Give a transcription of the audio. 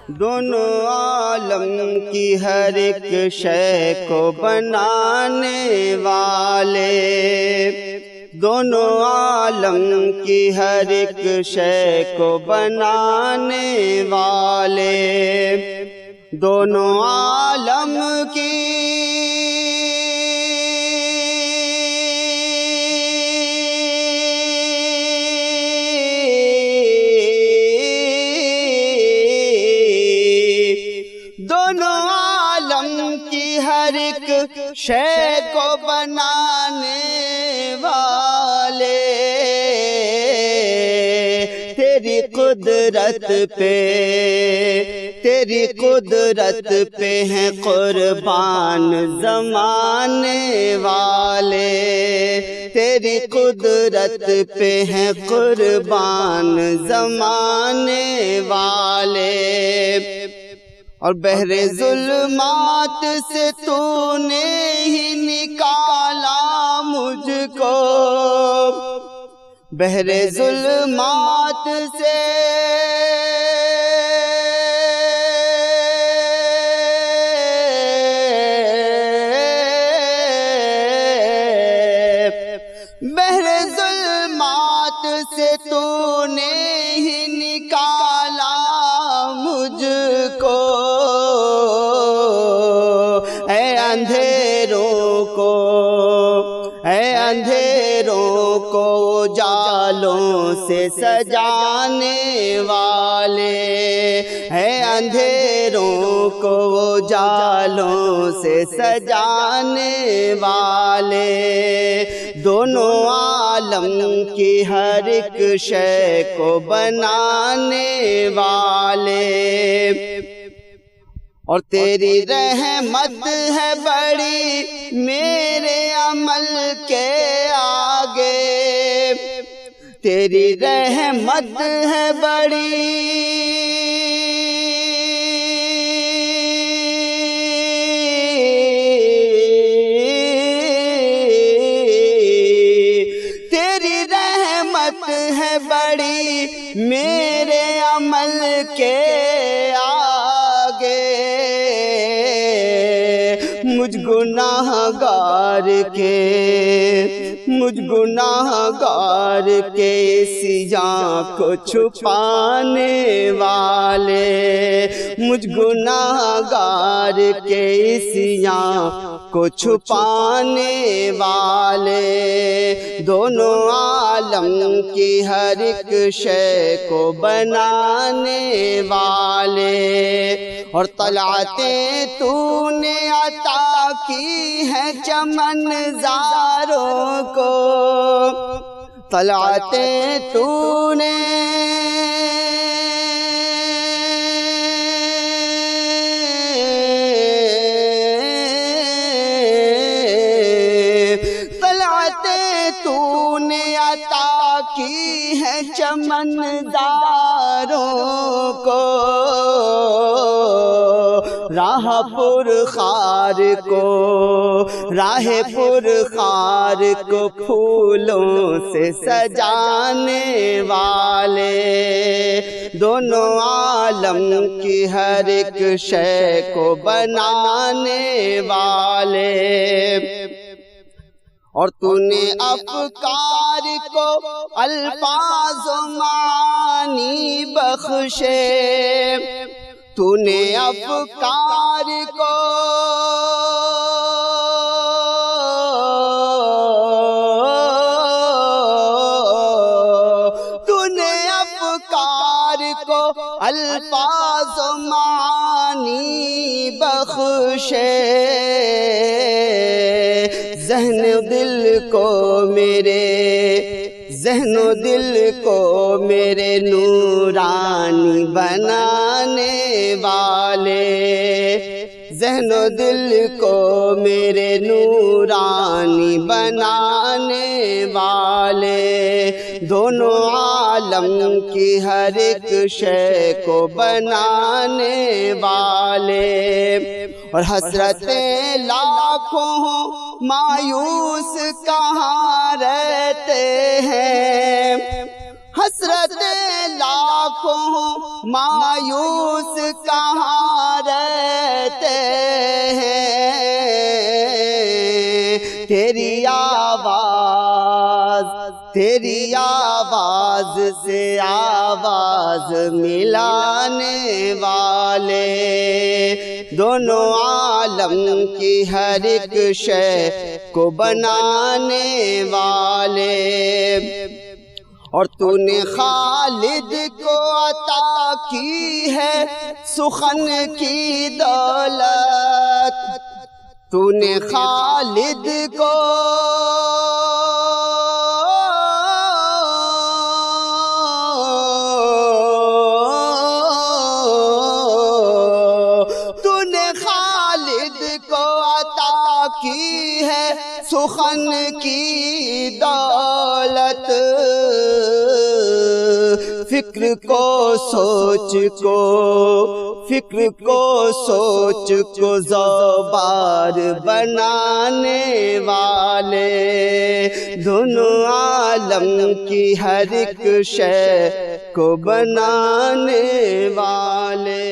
دونوں عالم کی ہر ایک شے کو بنانے والے، دونوں عالم کی ہر ایک شے کو بنانے والے، دونوں عالم کی دونوں عالم کی ہر ایک شے کو بنانے والے، تیری قدرت پہ تیری قدرت پہ ہیں قربان زمانے والے، تیری قدرت پہ ہیں قربان زمانے والے، اور بحر ظلمات سے تو نے ہی نکالا مجھ کو، بحر ظلمات سے بحر ظلمات سے تو نے ہی نکالا مجھ کو، اے اندھیروں کو جالوں سے سجانے والے، اے اندھیروں کو جالوں سے سجانے والے، دونوں عالم کی ہر ایک شے کو بنانے والے، اور تیری رحمت ہے بڑی میرے عمل کے آگے، تیری رحمت ہے بڑی تیری رحمت ہے بڑی میرے عمل کے آگے، مجھ گناہ گار کے سیاں کو چھپانے والے، مجھ گناہ گار کے سیاں کو چھپانے والے، دونوں عالم کی ہر ایک شے کو بنانے والے، اور طلعتیں تو نے عطا کی ہے چمن زاروں کو، طلعتیں تو نے عطا کی ہے چمن زاروں کو، راہ پر خار کو پھولوں سے سجانے والے، دونوں عالم کی ہر ایک شے کو بنانے والے، اور تو نے افکار کو الفاظ و معانی بخشے، تو نے افکار کو الفاظ و معانی بخشے، ذہن و دل کو میرے نورانی بنانے والے، ذہن و دل کو میرے نورانی بنانے والے، دونوں عالم کی ہر ایک شے کو بنانے والے، اور حسرتیں لاکھوں ہوں مایوس کہاں رہتے ہیں، حسرتیں لاکھوں مایوس کہاں رہتے ہیں، تیری آواز سے آواز ملانے والے، دونوں عالم کی ہر ایک شے کو بنانے والے، اور تو نے خالد کو عطا کی ہے سخن کی دولت، تو نے خالد کو عطا کی ہے سخن کی دولت، فکر کو سوچ کو زوبار بنانے والے، دونوں عالم کی ہر ایک شے کو بنانے والے۔